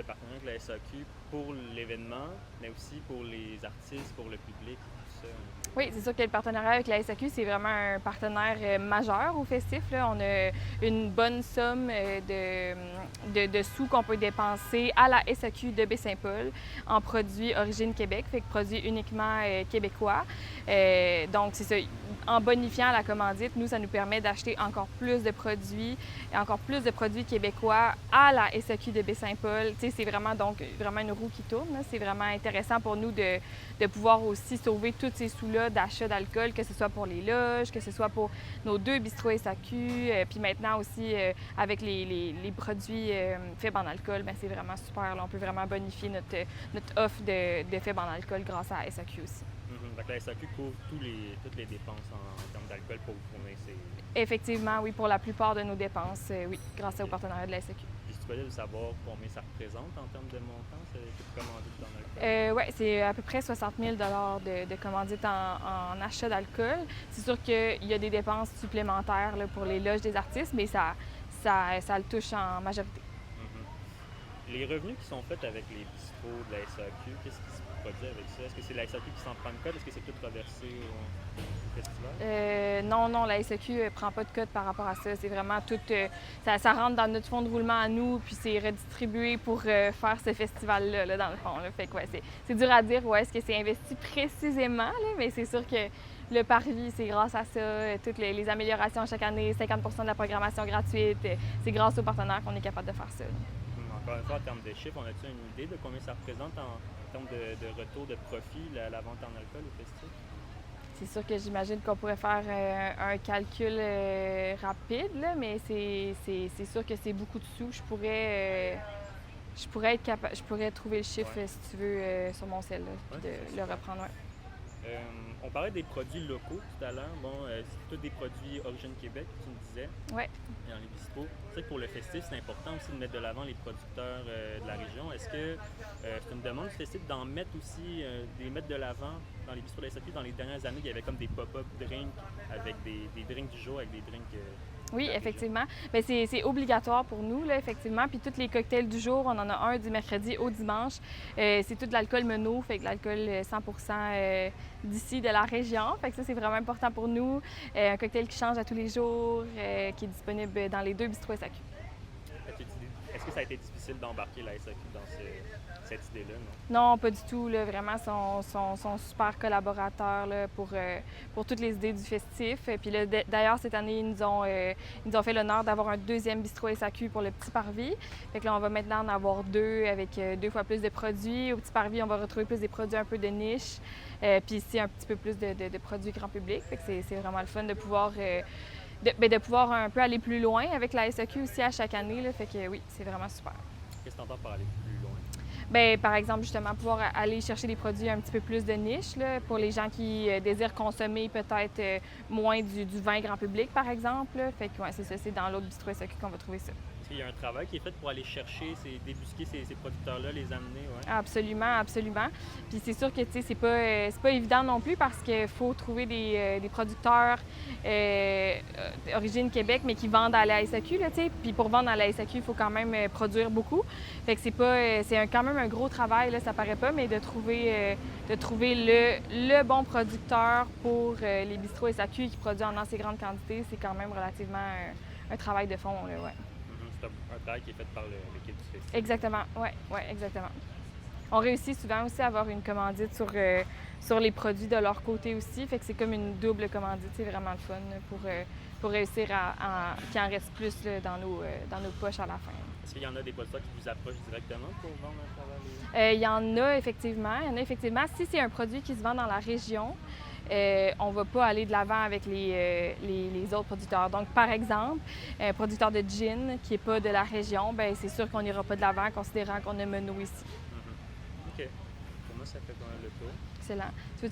le partenariat avec la SAQ pour l'événement, mais aussi pour les artistes, pour le public, tout ça. Oui, c'est sûr que le partenariat avec la SAQ, c'est vraiment un partenaire majeur au festif. Là. On a une bonne somme de sous qu'on peut dépenser à la SAQ de Baie-Saint-Paul en produits Origine Québec, fait que produits uniquement québécois. Donc, c'est ça. En bonifiant la commandite, nous, ça nous permet d'acheter encore plus de produits québécois à la SAQ de Baie-Saint-Paul. Tu sais, c'est vraiment, donc, vraiment une roue qui tourne. Là. C'est vraiment intéressant pour nous de pouvoir aussi sauver tous ces sous-là d'achat d'alcool, que ce soit pour les loges, que ce soit pour nos 2 bistrots SAQ, puis maintenant aussi avec les produits faibles en alcool, bien, c'est vraiment super. Là. On peut vraiment bonifier notre offre de faibles en alcool grâce à SAQ aussi. Donc la SAQ couvre toutes les dépenses en termes d'alcool pour vous fournir ces... Effectivement, oui, pour la plupart de nos dépenses, oui, grâce au partenariat de la SAQ. Puis c'est possible de savoir combien ça représente en termes de montant, cette commandite dans l'alcool? Oui, c'est à peu près 60 000 de commandite en achat d'alcool. C'est sûr qu'il y a des dépenses supplémentaires là, pour les loges des artistes, mais ça le touche en majorité. Les revenus qui sont faits avec les bistrots de la SAQ, qu'est-ce qui se produit avec ça? Est-ce que c'est la SAQ qui s'en prend une cote? Est-ce que c'est tout reversé au festival? Non, la SAQ ne prend pas de code par rapport à ça. C'est vraiment tout... ça rentre dans notre fonds de roulement à nous, puis c'est redistribué pour faire ce festival-là, là, dans le fond. Là. Fait que, ouais, c'est dur à dire où est-ce que c'est investi précisément, là, mais c'est sûr que le parvis, c'est grâce à ça. Toutes les améliorations chaque année, 50 de la programmation gratuite, c'est grâce aux partenaires qu'on est capable de faire ça. Encore une fois, en termes de chiffres, on a-t-il une idée de combien ça représente en termes de retour de profit, la vente en alcool au festival? C'est sûr que j'imagine qu'on pourrait faire un calcul rapide, là, mais c'est sûr que c'est beaucoup de sous. Je pourrais trouver le chiffre, si tu veux, sur mon cell, là, puis de le reprendre. Ouais. On parlait des produits locaux tout à l'heure. Bon, c'est tous des produits Origine Québec, tu me disais, Ouais. dans les bistrots. C'est vrai que pour le festif, c'est important aussi de mettre de l'avant les producteurs de la région. Est-ce que c'est une demande du festif d'en mettre aussi, de les mettre de l'avant dans les bistrots de la SAQ? Dans les dernières années, il y avait comme des pop-up drinks avec des drinks du jour, avec des drinks... Oui, effectivement. Bien, c'est obligatoire pour nous, là, effectivement. Puis tous les cocktails du jour, on en a un du mercredi au dimanche. C'est tout de l'alcool mono, fait que l'alcool 100 d'ici, de la région. Fait que ça, c'est vraiment important pour nous. Un cocktail qui change à tous les jours, qui est disponible dans les 2 bistrots SAQ. Est-ce que ça a été difficile d'embarquer la SAQ dans cette idée-là, non? Non, pas du tout. Là, vraiment, sont super collaborateurs là, pour toutes les idées du festif. Puis là, d'ailleurs, cette année, ils nous ont fait l'honneur d'avoir un 2e bistrot SAQ pour le Petit Parvis. Fait que là, on va maintenant en avoir 2 avec 2 fois plus de produits. Au Petit Parvis, on va retrouver plus des produits un peu de niche. Puis ici, un petit peu plus de produits grand public. Fait que c'est vraiment le fun de pouvoir... de pouvoir un peu aller plus loin avec la SAQ aussi à chaque année. Là. Fait que oui, c'est vraiment super. Qu'est-ce que tu entends par aller plus loin? Bien, par exemple, justement, pouvoir aller chercher des produits un petit peu plus de niche là, pour les gens qui désirent consommer peut-être moins du vin grand public, par exemple. Là. Fait que ouais, c'est ça, c'est dans l'autre bistrot SAQ qu'on va trouver ça. Est-ce qu'il y a un travail qui est fait pour aller chercher, débusquer ces producteurs-là, les amener? Ouais. Absolument, absolument. Puis c'est sûr que c'est pas évident non plus parce qu'il faut trouver des producteurs d'origine Québec, mais qui vendent à la SAQ. Là, puis pour vendre à la SAQ, il faut quand même produire beaucoup. Fait que c'est quand même un gros travail, là, ça paraît pas, mais de trouver le bon producteur pour les bistrots SAQ qui produit en assez grande quantité, c'est quand même relativement un travail de fond. Là, ouais. C'est un travail qui est fait par l'équipe du festival. Exactement, oui, exactement. On réussit souvent aussi à avoir une commandite sur les produits de leur côté aussi, fait que c'est comme une double commandite, c'est vraiment le fun pour réussir à qu'il en reste plus là, dans nos poches à la fin. Est-ce qu'il y en a des producteurs qui vous approchent directement pour vendre à travers Il y en a effectivement. Si c'est un produit qui se vend dans la région, on ne va pas aller de l'avant avec les autres producteurs. Donc, par exemple, un producteur de gin qui n'est pas de la région, bien, c'est sûr qu'on n'ira pas de l'avant considérant qu'on a Menot ici. OK. Pour moi, ça fait quand même le tour. Excellent.